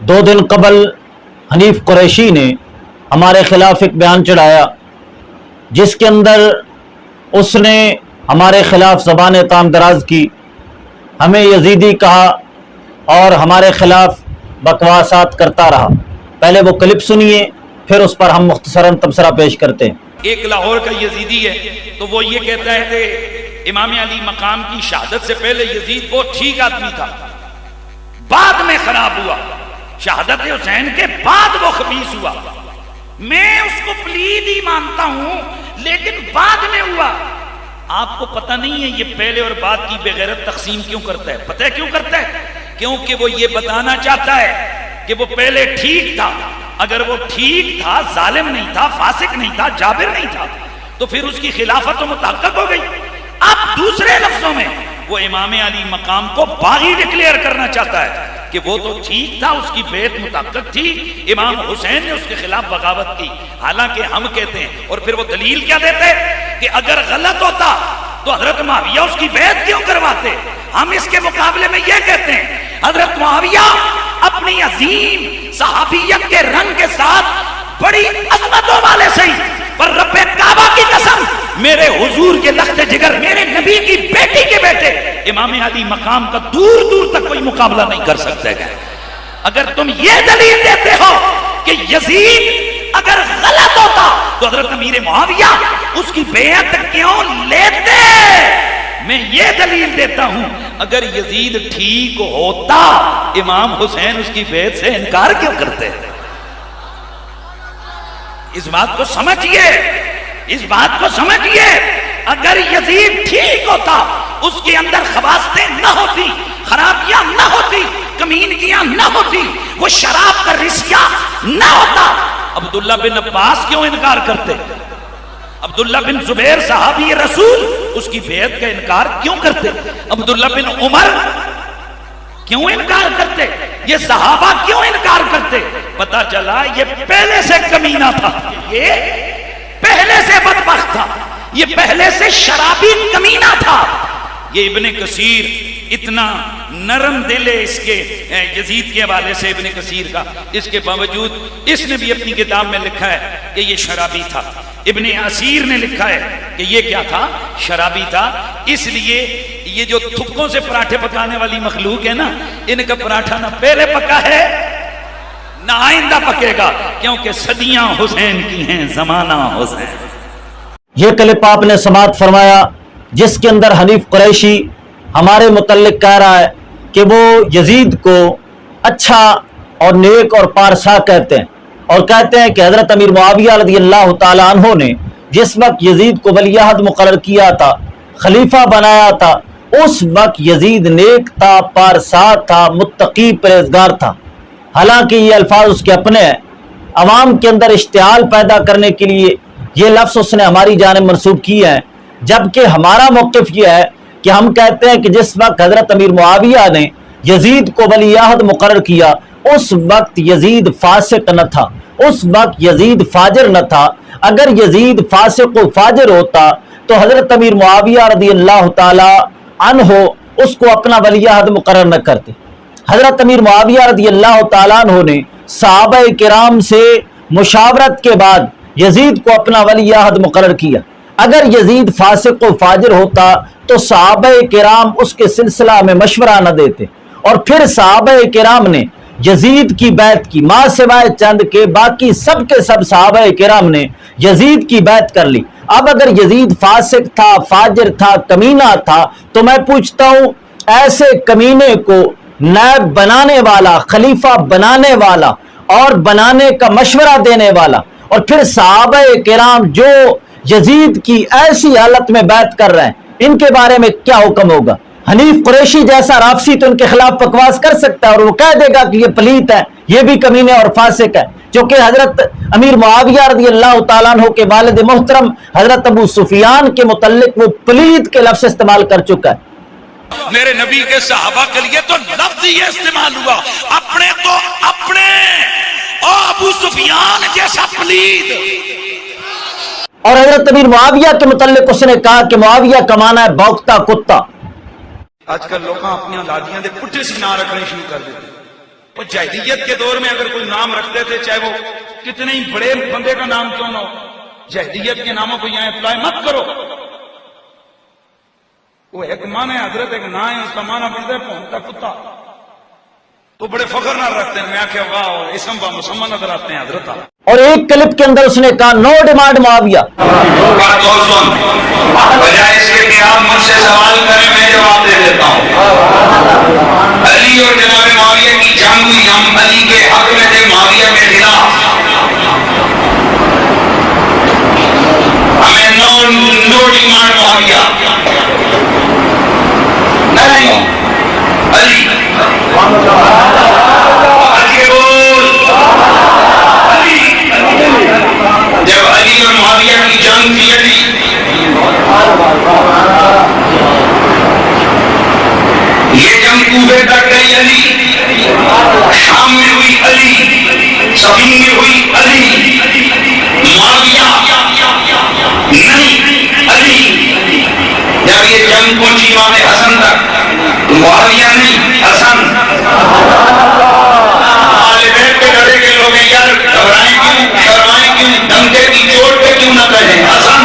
دو دن قبل حنیف قریشی نے ہمارے خلاف ایک بیان چڑھایا جس کے اندر اس نے ہمارے خلاف زبان تام دراز کی، ہمیں یزیدی کہا اور ہمارے خلاف بکواسات کرتا رہا۔ پہلے وہ کلپ سنیے، پھر اس پر ہم مختصراً تبصرہ پیش کرتے ہیں۔ ایک لاہور کا یزیدی ہے تو وہ یہ کہتا ہے کہ امام علی مقام کی شہادت سے پہلے یزید وہ ٹھیک آدمی تھا، بعد میں خراب ہوا، شہادت حسین کے بعد وہ خبیث ہوا۔ میں اس کو پلید ہی مانتا ہوں لیکن بعد میں ہوا۔ آپ کو پتہ نہیں ہے یہ پہلے اور بعد کی بغیرت تقسیم کیوں کرتا ہے؟ پتہ ہے کیوں کرتا ہے؟ کیونکہ وہ یہ بتانا چاہتا ہے کہ وہ پہلے ٹھیک تھا۔ اگر وہ ٹھیک تھا، ظالم نہیں تھا، فاسق نہیں تھا، جابر نہیں تھا، تو پھر اس کی خلافت تو متحقق ہو گئی۔ اب دوسرے لفظوں میں وہ امام علی مقام کو باغی ڈکلیئر کرنا چاہتا ہے کہ وہ تو ٹھیک تھا، اس کی بیعت متحقق تھی، امام حسین نے اس کے خلاف بغاوت کی۔ حالانکہ ہم کہتے ہیں، اور پھر وہ دلیل کیا دیتے کہ اگر غلط ہوتا تو حضرت معاویہ اس کی بیعت کیوں کرواتے؟ ہم اس کے مقابلے میں یہ کہتے ہیں حضرت معاویہ اپنی عظیم صحابیت کے رنگ کے ساتھ بڑی عظمتوں والے سے ہی، پر رب کعبہ کی قسم میرے حضور کے لخت جگر، میرے نبی کی بیٹی کے بیٹے امام علی مقام کا دور دور تک کوئی مقابلہ نہیں کر سکتے گئے۔ اگر تم یہ دلیل دیتے ہو کہ یزید اگر غلط ہوتا تو حضرت امیر معاویہ اس کی بیعت کیوں لیتے؟ میں یہ دلیل دیتا ہوں اگر یزید ٹھیک ہوتا امام حسین اس کی بیعت سے انکار کیوں کرتے؟ اس بات کو سمجھئے، اس بات کو سمجھئے۔ اگر یزید ٹھیک ہوتا، اس کے اندر خباثتیں نہ ہوتی، خرابیاں نہ ہوتی، کمینگیاں نہ ہوتی، وہ شراب کا رسیا نہ ہوتا، عبداللہ بن عباس کیوں انکار کرتے؟ عبداللہ بن زبیر صحابی رسول اس کی بیعت کا انکار کیوں کرتے؟ عبداللہ بن عمر کیوں انکار کرتے؟ یہ صحابہ کیوں انکار کرتے؟ پتا چلا یہ پہلے سے کمینہ تھا، یہ پہلے سے بدبخت تھا، یہ پہلے سے شرابی کمینہ تھا۔ یہ ابن کثیر اتنا نرم دل ہے اس کے یزید کے حوالے سے ابن کثیر کا، اس کے باوجود اس نے بھی اپنی کتاب میں لکھا ہے کہ یہ شرابی تھا۔ ابن اسیر نے لکھا ہے کہ یہ کیا تھا؟ شرابی تھا۔ اس لیے یہ جو تھکوں سے پراٹھے پکانے والی مخلوق ہے نا، ان کا پراٹھا نہ پہلے پکا ہے نہ آئندہ پکے گا، کیونکہ صدیاں حسین کی ہیں، زمانہ حسین۔ یہ کلپ آپ نے سماعت فرمایا جس کے اندر حنیف قریشی ہمارے متعلق کہہ رہا ہے کہ وہ یزید کو اچھا اور نیک اور پارسا کہتے ہیں، اور کہتے ہیں کہ حضرت امیر معاویہ رضی اللہ تعالیٰ عنہ نے جس وقت یزید کو ولی عہد مقرر کیا تھا، خلیفہ بنایا تھا، اس وقت یزید نیک تھا، پارسا تھا، متقی، پرہیزگار تھا۔ حالانکہ یہ الفاظ اس کے اپنے ہیں، عوام کے اندر اشتعال پیدا کرنے کے لیے یہ لفظ اس نے ہماری جانب منسوب کیے ہیں، جبکہ ہمارا موقف یہ ہے کہ ہم کہتے ہیں کہ جس وقت حضرت امیر معاویہ نے یزید کو ولی عہد مقرر کیا اس وقت یزید فاسق نہ تھا، اس وقت یزید فاجر نہ تھا۔ اگر یزید فاسق و فاجر ہوتا تو حضرت امیر معاویہ رضی اللہ تعالی عنہ اس کو اپنا ولی عہد مقرر نہ کرتے۔ حضرت امیر معاویہ رضی اللہ تعالیٰ عنہ نے صحابہ کرام سے مشاورت کے بعد یزید کو اپنا ولی عہد مقرر کیا۔ اگر یزید فاسق و فاجر ہوتا تو صحابہ کرام اس کے سلسلہ میں مشورہ نہ دیتے، اور پھر صحابہ کرام نے یزید کی بیعت کی، ماں سوائے چند کے باقی سب کے سب صحابہ کرام نے یزید کی بیعت کر لی۔ اب اگر یزید فاسق تھا، فاجر تھا، کمینہ تھا، تو میں پوچھتا ہوں ایسے کمینے کو نائب بنانے والا، خلیفہ بنانے والا اور بنانے کا مشورہ دینے والا، اور پھر صحابہ کرام جو یزید کی ایسی حالت میں بیعت کر رہے ہیں، ان کے بارے میں کیا حکم ہوگا؟ حنیف قریشی جیسا رافضی تو ان کے خلاف بکواس کر سکتا ہے اور وہ کہہ دے گا کہ یہ پلیت ہے، یہ بھی کمینے اور فاسق ہے، جو کہ حضرت امیر معاویہ رضی اللہ تعالیٰ عنہ کے والد محترم حضرت ابو سفیان کے متعلق وہ پلیت کے لفظ استعمال کر چکا ہے۔ میرے نبی کے صحابہ کے لیے تو لفظ یہ استعمال ہوا، اپنے تو اپنے، او ابو سفیان جیسا پلید۔ اور حضرت امیر معاویہ کے متعلق اس نے کہا کہ معاویہ کا معنی ہے بھونکتا کتا۔ آج کل لوگ اپنی اولادیاں دے پٹھے سینا رکھنے شروع کر دیتے، وہ جاہلیت کے دور میں اگر کوئی نام رکھتے تھے چاہے وہ کتنے ہی بڑے بندے کا نام کیوں نہ ہو، جاہلیت کے ناموں کو یہاں اپلائی مت کرو. وہ ایک معنی حضرت ایک نا ہے، اس کا معنی بنتا ہے پونکتا کتا. تو بڑے فخر نہ رکھتے ہیں، میں کہ واہ اور اسم با مسمى نظر آتے ہیں حضرت. اور ایک کلپ کے اندر اس نے کہا نو ڈیمانڈ معاویہ. بجائے اس کے کہ آپ مجھ سے سوال کریں میں جواب دے دیتا ہوں. علی اور جناب معاویہ کی جنگ ہوئی، ہم علی کے حق میں تھے، معاویہ کے خلاف. ہمیں نو ڈیمانڈ معاویہ نہیں، علی جب علی اور معاویہ کی جنگ تھی، علی یہ جنگ کوفے تک گئی، علی شام میں ہوئی، علی صفین میں ہوئی، علی معاویہ نہیں، علی جب یہ جنگ پہنچی امام حسن تک، معاویہ نہیں حسن. آل بیت کے لڑے کے لوگ یار گھبرائیں کیوں، شرمائیں کیوں، ڈنکے کی چوٹ پہ کیوں نہ کہیں حسن.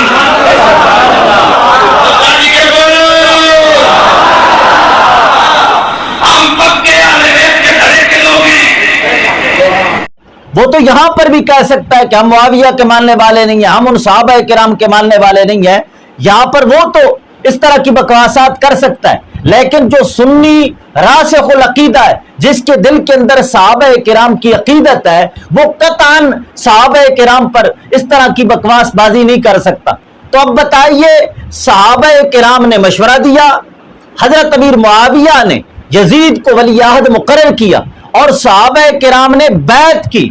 ہم پکے آل بیت کے لڑے کے لوگ ہیں. وہ تو یہاں پر بھی کہہ سکتا ہے کہ ہم معاویہ کے ماننے والے نہیں ہیں، ہم ان صحابہ کرام کے ماننے والے نہیں ہیں. یہاں پر وہ تو اس طرح کی بکواسات کر سکتا ہے، لیکن جو سنی راسخ العقیدہ ہے، جس کے دل کے اندر صحابہ کرام کی عقیدت ہے، وہ قطعاً صحابہ کرام پر اس طرح کی بکواس بازی نہیں کر سکتا. تو اب بتائیے، صحابہ کرام نے مشورہ دیا، حضرت امیر معاویہ نے یزید کو ولی عہد مقرر کیا، اور صحابہ کرام نے بیعت کی،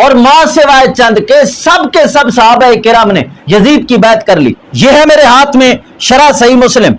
اور ماں سوائے چند کے سب صحابہ کرام نے یزید کی بیعت کر لی. یہ ہے میرے ہاتھ میں شرح صحیح مسلم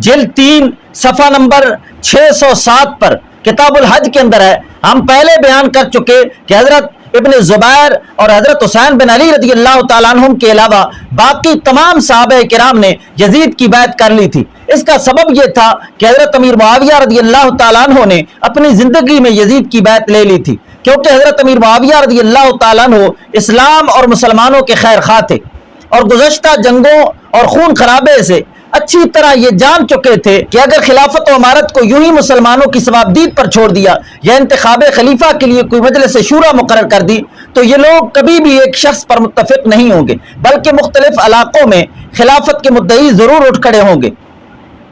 جلد 3 صفحہ نمبر 607 پر کتاب الحج کے اندر ہے. ہم پہلے بیان کر چکے کہ حضرت ابن زبیر اور حضرت حسین بن علی رضی اللہ تعالیٰ عنہم کے علاوہ باقی تمام صحابہ کرام نے یزید کی بیعت کر لی تھی. اس کا سبب یہ تھا کہ حضرت امیر معاویہ رضی اللہ تعالیٰ عنہ نے اپنی زندگی میں یزید کی بیعت لے لی تھی، کیونکہ حضرت امیر معاویہ رضی اللہ تعالیٰ عنہ اسلام اور مسلمانوں کے خیر خواہ تھے، اور گزشتہ جنگوں اور خون خرابے سے اچھی طرح یہ جان چکے تھے کہ اگر خلافت و امارت کو یوں ہی مسلمانوں کی ثوابدید پر چھوڑ دیا یا انتخاب خلیفہ کے لیے کوئی مجلس شورا مقرر کر دی تو یہ لوگ کبھی بھی ایک شخص پر متفق نہیں ہوں گے، بلکہ مختلف علاقوں میں خلافت کے مدعی ضرور اٹھ کھڑے ہوں گے،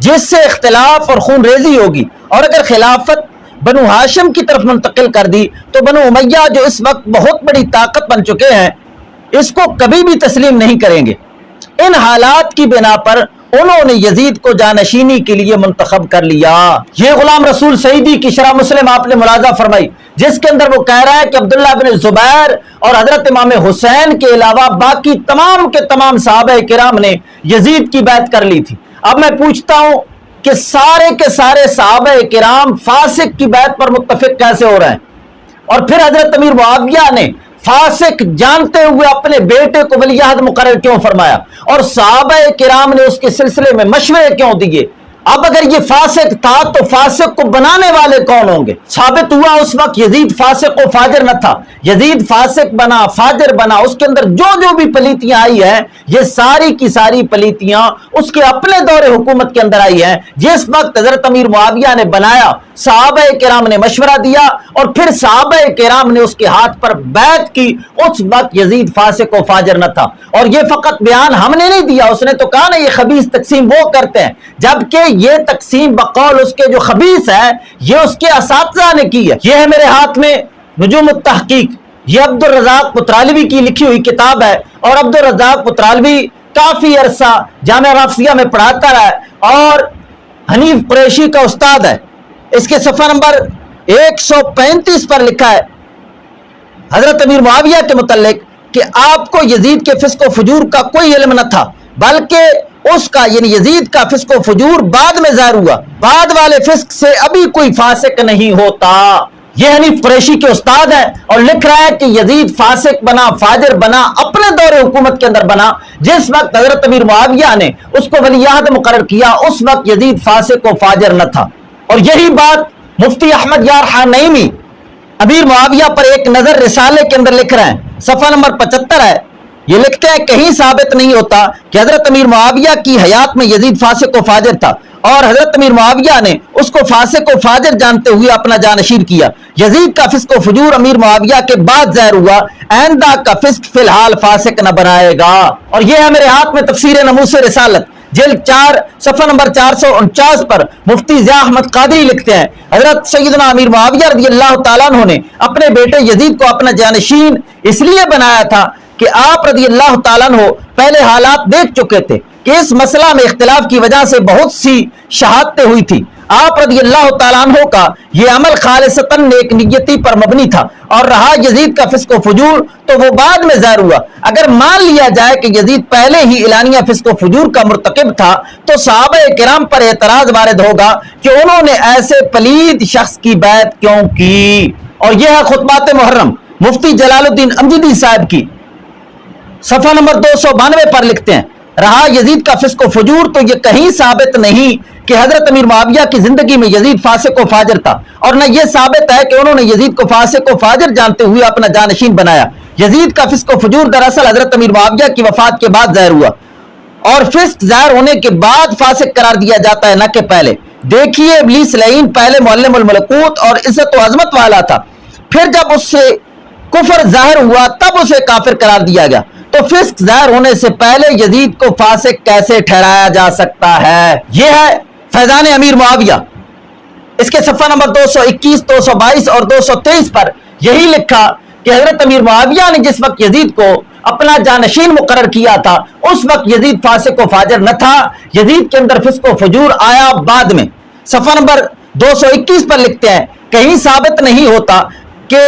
جس سے اختلاف اور خون ریزی ہوگی. اور اگر خلافت بنو ہاشم کی طرف منتقل کر دی تو بنو امیہ جو اس وقت بہت بڑی طاقت بن چکے ہیں اس کو کبھی بھی تسلیم نہیں کریں گے. ان حالات کی بنا پر انہوں نے یزید کو جانشینی کے لیے منتخب کر لیا. یہ غلام رسول سعیدی کی شرح مسلم آپ نے ملاحظہ فرمائی، جس کے اندر وہ کہہ رہا ہے کہ عبداللہ بن زبیر اور حضرت امام حسین کے علاوہ باقی تمام کے تمام صحابہ کرام نے یزید کی بیعت کر لی تھی. اب میں پوچھتا ہوں کہ سارے کے سارے صحابہ کرام فاسق کی بیعت پر متفق کیسے ہو رہے ہیں؟ اور پھر حضرت امیر معاویہ نے فاسق جانتے ہوئے اپنے بیٹے کو ولی عہد مقرر کیوں فرمایا، اور صحابہ کرام نے اس کے سلسلے میں مشورے کیوں دیے؟ اب اگر یہ فاسق تھا تو فاسق کو بنانے والے کون ہوں گے؟ ثابت ہوا اس وقت یزید فاسق و فاجر نہ تھا، یزید فاسق بنا، فاجر بنا. اس کے اندر جو بھی پلیتیاں آئی ہیں یہ ساری کی ساری پلیتیاں اس کے اپنے دور حکومت کے اندر آئی ہیں. جس وقت حضرت امیر معاویہ نے بنایا، صحابہ کرام نے مشورہ دیا اور پھر صحابہ کرام نے اس کے ہاتھ پر بیعت کی، اس وقت یزید فاسق و فاجر نہ تھا. اور یہ فقط بیان ہم نے نہیں دیا، اس نے تو کہا نا یہ خبیث تقسیم وہ کرتے ہیں، جبکہ یہ تقسیم بقول اس کے جو خبیث ہے یہ اس کے اساتذہ نے کی ہے. یہ ہے میرے ہاتھ میں نجوم التحقیق، یہ عبد الرزاق پترالوی کی لکھی ہوئی کتاب ہے، اور عبد الرزاق پترالوی کافی عرصہ جامعہ رافضیہ میں پڑھاتا رہا ہے اور حنیف قریشی کا استاد ہے. اس کے صفحہ نمبر 135 پر لکھا ہے حضرت امیر معاویہ کے متعلق کہ آپ کو یزید کے فسق و فجور کا کوئی علم نہ تھا، بلکہ اس کا یعنی یزید کا فسق و فجور بعد میں ظاہر ہوا، بعد والے فسق سے ابھی کوئی فاسق نہیں ہوتا. یہ حنیف قریشی کے استاد ہے اور لکھ رہا ہے کہ یزید فاسق بنا، فاجر بنا، اپنے دور حکومت کے اندر بنا. جس وقت حضرت امیر معاویہ نے اس کو ولی عہد مقرر کیا اس وقت یزید فاسق و فاجر نہ تھا. اور یہی بات مفتی احمد یار خان نعیمی امیر معاویہ پر ایک نظر رسالے کے اندر لکھ رہے ہیں، صفحہ نمبر 75 ہے. یہ لکھتے ہیں کہیں ثابت نہیں ہوتا کہ حضرت امیر معاویہ کی حیات میں یزید فاسق و فاجر تھا اور حضرت امیر معاویہ نے اس کو فاسق و فاجر جانتے ہوئے اپنا جانشین کیا. یزید کا فسق و فجور امیر معاویہ کے بعد ظاہر ہوا، آئندہ کا فسق فی الحال فاسق نہ بنائے گا. اور یہ ہے میرے ہاتھ میں تفسیر ناموس رسالت جلد 4 صفحہ نمبر 449 پر مفتی ضیاء احمد قادری لکھتے ہیں، حضرت سیدنا امیر معاویہ رضی اللہ تعالیٰ عنہ نے اپنے بیٹے یزید کو اپنا جانشین اس لیے بنایا تھا کہ آپ رضی اللہ تعالیٰ عنہ پہلے حالات دیکھ چکے تھے کہ اس مسئلہ میں اختلاف کی وجہ سے بہت سی شہادتیں ہوئی تھی. آپ رضی اللہ تعالیٰ عنہ کا یہ عمل خالصتاً نیک نیتی پر مبنی تھا، اور رہا یزید کا فسق و فجور تو وہ بعد میں ظاہر ہوا. اگر مان لیا جائے کہ یزید پہلے ہی اعلانیہ فسق و فجور کا مرتکب تھا تو صحابہ کرام پر اعتراض وارد ہوگا کہ انہوں نے ایسے پلید شخص کی بیعت کیوں کی. اور یہ ہے خطبات محرم مفتی جلال الدین امجدی صاحب کی، صفحہ نمبر 292 پر لکھتے ہیں، رہا یزید کا فسق و فجور تو یہ کہیں ثابت نہیں کہ حضرت امیر معاویہ کی زندگی میں یزید فاسق و فاجر تھا، اور نہ یہ ثابت ہے کہ انہوں نے یزید کو فاسق و فاجر جانتے ہوئے اپنا جانشین بنایا. یزید کا فسق و فجور دراصل حضرت امیر معاویہ کی وفات کے بعد ظاہر ہوا، اور فسق ظاہر ہونے کے بعد فاسق قرار دیا جاتا ہے نہ کہ پہلے. دیکھیے ابلیس لعین پہلے معلم الملکوت اور عزت و عظمت والا تھا، پھر جب اس سے کفر ظاہر ہوا تب اسے کافر قرار دیا گیا. تو فسق ظاہر ہونے سے پہلے یزید کو فاسق کیسے ٹھہرایا جا سکتا ہے؟ یہ ہے فیضان امیر معاویہ، اس کے صفحہ نمبر 221 222 اور 223 پر یہی لکھا کہ حضرت امیر معاویہ نے جس وقت یزید کو اپنا جانشین مقرر کیا تھا اس وقت یزید فاسق و فاجر نہ تھا، یزید کے اندر فسق و فجور آیا بعد میں. صفحہ نمبر 221 پر لکھتے ہیں، کہیں ثابت نہیں ہوتا کہ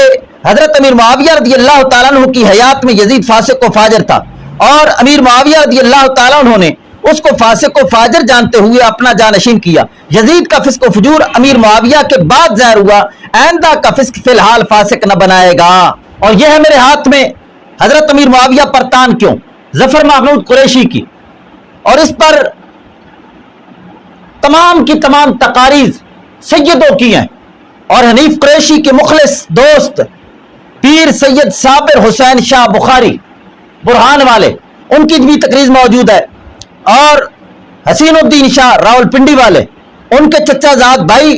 حضرت امیر معاویہ رضی اللہ تعالیٰ عنہ کی حیات میں یزید فاسق و فاجر تھا، اور امیر معاویہ رضی اللہ تعالیٰ عنہ نے اس کو فاسق و فاجر جانتے ہوئے اپنا جانشین کیا. یزید کا فسق و فجور امیر معاویہ کے بعد ظاہر ہوا، آئندہ کا فسق فی الحال فاسق نہ بنائے گا. اور یہ ہے میرے ہاتھ میں حضرت امیر معاویہ پر تان کیوں ظفر محمود قریشی کی، اور اس پر تمام کی تمام تقاریز سیدوں کی ہیں، اور حنیف قریشی کے مخلص دوست پیر سید صابر حسین شاہ بخاری برہان والے ان کی بھی تقریر موجود ہے، اور حسین الدین شاہ راول پنڈی والے ان کے چچا زاد بھائی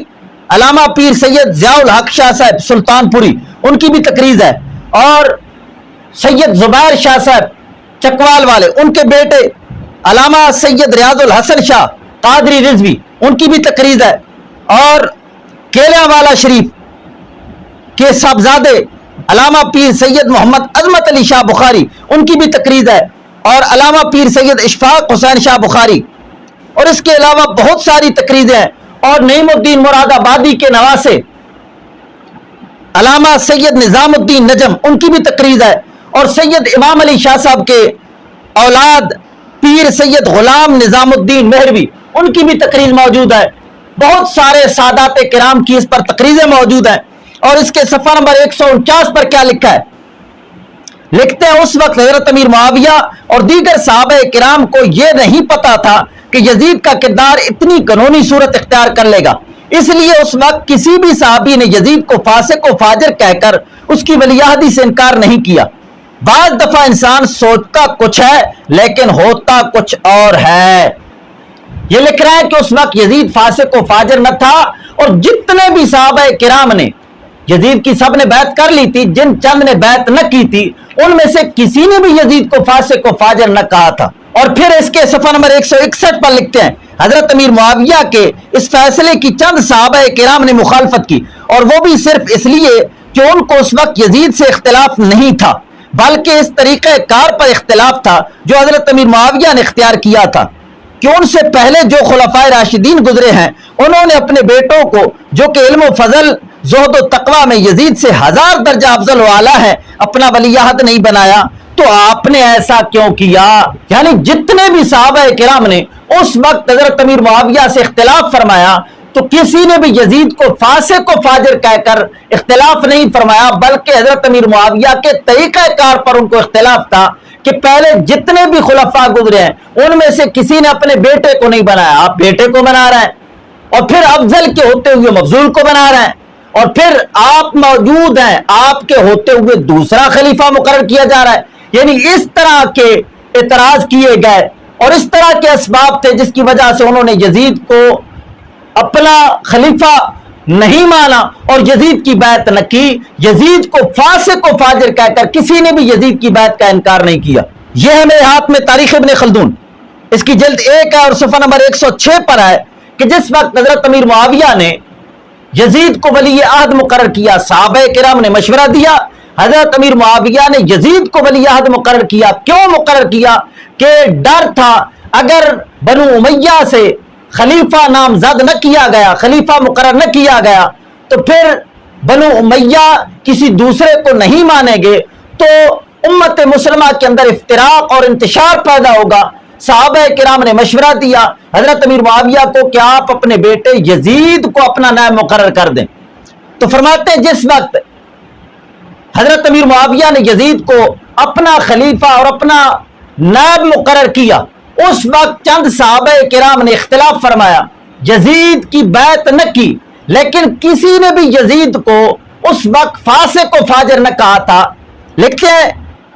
علامہ پیر سید ضیاء الحق شاہ صاحب سلطان پوری ان کی بھی تقریر ہے، اور سید زبیر شاہ صاحب چکوال والے ان کے بیٹے علامہ سید ریاض الحسن شاہ قادری رضوی ان کی بھی تقریر ہے، اور کیلیاں والا شریف کے صاحبزادے علامہ پیر سید محمد عظمت علی شاہ بخاری ان کی بھی تقریر ہے، اور علامہ پیر سید اشفاق حسین شاہ بخاری، اور اس کے علاوہ بہت ساری تقریریں ہیں. اور نعیم الدین مراد آبادی کے نواسے علامہ سید نظام الدین نجم ان کی بھی تقریر ہے، اور سید امام علی شاہ صاحب کے اولاد پیر سید غلام نظام الدین مہروی ان کی بھی تقریر موجود ہے. بہت سارے سادات کرام کی اس پر تقریریں موجود ہیں. اور اس کے صفحہ نمبر 149 پر کیا لکھا ہے؟ لکھتے ہیں، اس وقت حضرت امیر معاویہ اور دیگر صحابہ کرام کو یہ نہیں پتا تھا کہ یزید کا کردار اتنی قانونی صورت اختیار کر لے گا، اس لیے اس وقت کسی بھی صحابی نے یزید کو فاسق و فاجر کہہ کر اس کی ولی عہدی سے انکار نہیں کیا. بعض دفعہ انسان سوچتا کچھ ہے لیکن ہوتا کچھ اور ہے. یہ لکھ رہا ہے کہ اس وقت یزید فاسق و فاجر نہ تھا، اور جتنے بھی صحابہ کرام نے یزید کی سب نے بیعت کر لی تھی، جن چند نے بیعت نہ کی تھی ان میں سے کسی نے بھی یزید کو فاسق و فاجر نہ کہا تھا. اور پھر اس کے صفحہ نمبر 161 پر لکھتے ہیں، حضرت امیر معاویہ کے اس فیصلے کی چند صحابہ کرام نے مخالفت کی، اور وہ بھی صرف اس لیے کہ ان کو اس وقت یزید سے اختلاف نہیں تھا، بلکہ اس طریقہ کار پر اختلاف تھا جو حضرت امیر معاویہ نے اختیار کیا تھا کہ ان سے پہلے جو خلفائے راشدین گزرے ہیں انہوں نے اپنے بیٹوں کو جو کہ علم و فضل زہد و تقوی میں یزید سے 1000 درجہ افضل و اعلیٰ ہے اپنا ولی عہد نہیں بنایا، تو آپ نے ایسا کیوں کیا؟ یعنی جتنے بھی صحابہ کرام نے اس وقت حضرت امیر معاویہ سے اختلاف فرمایا تو کسی نے بھی یزید کو فاسق و فاجر کہہ کر اختلاف نہیں فرمایا، بلکہ حضرت امیر معاویہ کے طریقہ کار پر ان کو اختلاف تھا کہ پہلے جتنے بھی خلفاء گزرے ہیں ان میں سے کسی نے اپنے بیٹے کو نہیں بنایا، آپ بیٹے کو بنا رہے ہیں، اور پھر افضل کے ہوتے ہوئے مفضول کو بنا رہے ہیں، اور پھر آپ موجود ہیں، آپ کے ہوتے ہوئے دوسرا خلیفہ مقرر کیا جا رہا ہے. یعنی اس طرح کے اعتراض کیے گئے اور اس طرح کے اسباب تھے جس کی وجہ سے انہوں نے یزید کو اپنا خلیفہ نہیں مانا اور یزید کی بیعت نہ کی. یزید کو فاسق و فاجر کہہ کر کسی نے بھی یزید کی بیعت کا انکار نہیں کیا. یہ ہے میرے ہاتھ میں تاریخ ابن خلدون، اس کی جلد 1 ہے اور صفحہ نمبر 106 پر ہے کہ جس وقت حضرت امیر معاویہ نے یزید کو ولی عہد مقرر کیا، صحابہ کرام نے مشورہ دیا، حضرت امیر معاویہ نے یزید کو ولی عہد مقرر کیا. کیوں مقرر کیا؟ کہ ڈر تھا اگر بنو امیہ سے خلیفہ نامزد نہ کیا گیا، خلیفہ مقرر نہ کیا گیا، تو پھر بنو امیہ کسی دوسرے کو نہیں مانیں گے تو امت مسلمہ کے اندر افتراق اور انتشار پیدا ہوگا. صحابہ کرام نے مشورہ دیا حضرت امیر معاویہ کو کہ آپ اپنے بیٹے یزید کو اپنا نائب مقرر کر دیں. تو فرماتے ہیں جس وقت حضرت امیر معاویہ نے یزید کو اپنا خلیفہ اور اپنا نائب مقرر کیا، اس وقت چند صحابہ کرام نے اختلاف فرمایا، یزید کی بیعت نہ کی، لیکن کسی نے بھی یزید کو اس وقت فاسق و فاجر نہ کہا تھا. لکھتے ہیں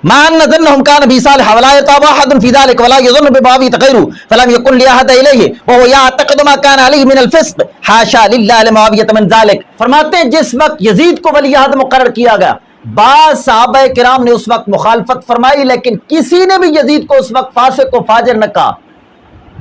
مان ظنهم كان به صالحا ولا يطاب احد في ذلك ولا يظن ببابه غيره فلم يكن لأحد اليه وهو يعتقد ما كان عليه من الفسق حاشا لله لمعاوية من ذلك. فرماتے ہیں جس وقت یزید کو ولی عہد مقرر کیا گیا، بعض صحابہ کرام نے اس وقت مخالفت فرمائی، لیکن کسی نے بھی یزید کو اس وقت فاسق و فاجر نہ کہا،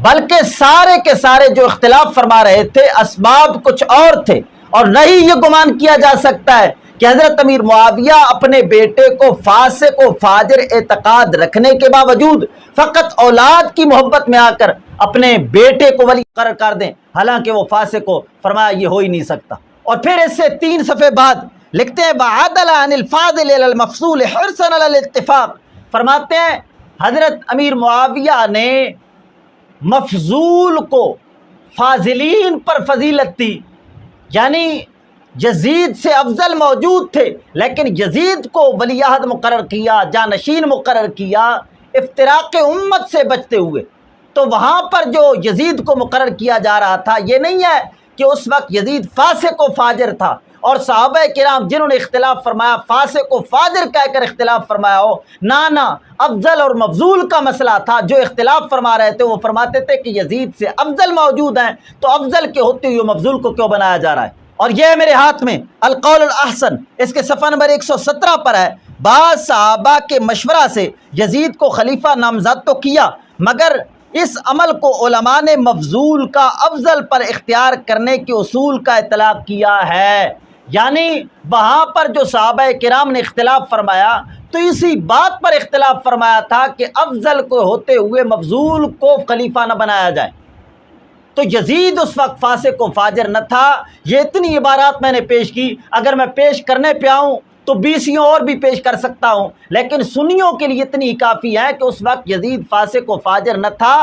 بلکہ سارے کے سارے جو اختلاف فرما رہے تھے اسباب کچھ اور تھے. اور نہیں یہ گمان کیا جا سکتا ہے کہ حضرت امیر معاویہ اپنے بیٹے کو فاسق و فاجر اعتقاد رکھنے کے باوجود فقط اولاد کی محبت میں آ کر اپنے بیٹے کو ولی مقرر کر دیں حالانکہ وہ فاسق ہو. فرمایا یہ ہو ہی نہیں سکتا. اور پھر اس سے 3 صفحے بعد لکھتے ہیں وعدل عن الفاضل الى المفضول حرصا على الاتفاق. فرماتے ہیں حضرت امیر معاویہ نے مفضول کو فاضلین پر فضیلت دی، یعنی یزید سے افضل موجود تھے لیکن یزید کو ولی عہد مقرر کیا، جانشین مقرر کیا افتراق امت سے بچتے ہوئے. تو وہاں پر جو یزید کو مقرر کیا جا رہا تھا یہ نہیں ہے کہ اس وقت یزید فاسق و فاجر تھا اور صحابہ کرام جنہوں نے اختلاف فرمایا فاسق و فاجر کہہ کر اختلاف فرمایا ہو. نہ افضل اور مفضول کا مسئلہ تھا. جو اختلاف فرما رہے تھے وہ فرماتے تھے کہ یزید سے افضل موجود ہیں تو افضل کے ہوتے ہوئے مفضول کو کیوں بنایا جا رہا ہے. اور یہ میرے ہاتھ میں القول الاحسن اس کے صفحہ نمبر 117 پر ہے. بعض صحابہ کے مشورہ سے یزید کو خلیفہ نامزد تو کیا مگر اس عمل کو علماء نے مفضول کا افضل پر اختیار کرنے کے اصول کا اطلاق کیا ہے. یعنی وہاں پر جو صحابہ کرام نے اختلاف فرمایا تو اسی بات پر اختلاف فرمایا تھا کہ افضل کو ہوتے ہوئے مفضول کو خلیفہ نہ بنایا جائے. تو یزید اس وقت فاسق و فاجر نہ تھا. یہ اتنی عبارات میں نے پیش کی، اگر میں پیش کرنے پہ آؤں تو 20 اور بھی پیش کر سکتا ہوں، لیکن سنیوں کے لیے اتنی ہی کافی ہے کہ اس وقت یزید فاسق و فاجر نہ تھا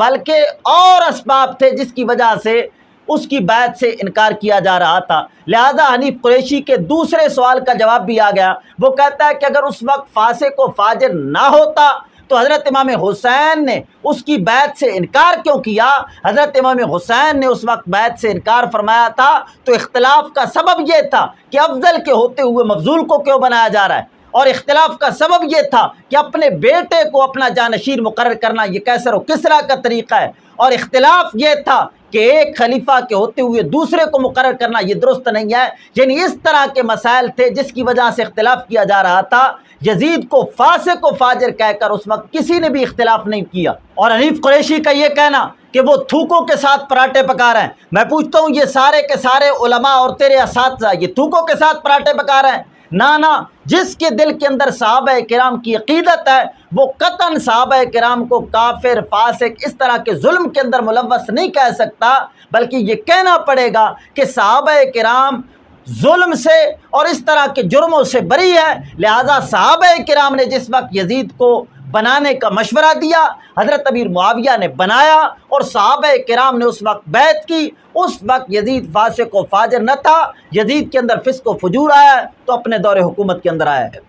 بلکہ اور اسباب تھے جس کی وجہ سے اس کی بیعت سے انکار کیا جا رہا تھا. لہذا حنیف قریشی کے دوسرے سوال کا جواب بھی آ گیا. وہ کہتا ہے کہ اگر اس وقت فاسق و فاجر نہ ہوتا تو حضرت امام حسین نے اس کی بیعت سے انکار کیوں کیا؟ حضرت امام حسین نے اس وقت بیعت سے انکار فرمایا تھا تو اختلاف کا سبب یہ تھا کہ افضل کے ہوتے ہوئے مفضول کو کیوں بنایا جا رہا ہے، اور اختلاف کا سبب یہ تھا کہ اپنے بیٹے کو اپنا جانشین مقرر کرنا یہ کیسر و کسرا کا طریقہ ہے، اور اختلاف یہ تھا کہ ایک خلیفہ کے ہوتے ہوئے دوسرے کو مقرر کرنا یہ درست نہیں ہے. یعنی اس طرح کے مسائل تھے جس کی وجہ سے اختلاف کیا جا رہا تھا. یزید کو فاسق و فاجر کہہ کر اس وقت کسی نے بھی اختلاف نہیں کیا. اور حنیف قریشی کا یہ کہنا کہ وہ تھوکوں کے ساتھ پراٹھے پکا رہے ہیں، میں پوچھتا ہوں یہ سارے کے سارے علماء اور تیرے اساتذہ یہ تھوکوں کے ساتھ پراٹھے پکا رہے ہیں؟ نہ جس کے دل کے اندر صحابہ کرام کی عقیدت ہے وہ قطعاً صحابہ کرام کو کافر فاسق اس طرح کے ظلم کے اندر ملوث نہیں کہہ سکتا، بلکہ یہ کہنا پڑے گا کہ صحابہ کرام ظلم سے اور اس طرح کے جرموں سے بری ہے. لہذا صحابہ کرام نے جس وقت یزید کو بنانے کا مشورہ دیا حضرت امیر معاویہ نے بنایا اور صحابہ کرام نے اس وقت بیعت کی. اس وقت یزید فاسق و فاجر نہ تھا، یزید کے اندر فسق و فجور آیا تو اپنے دور حکومت کے اندر آیا ہے.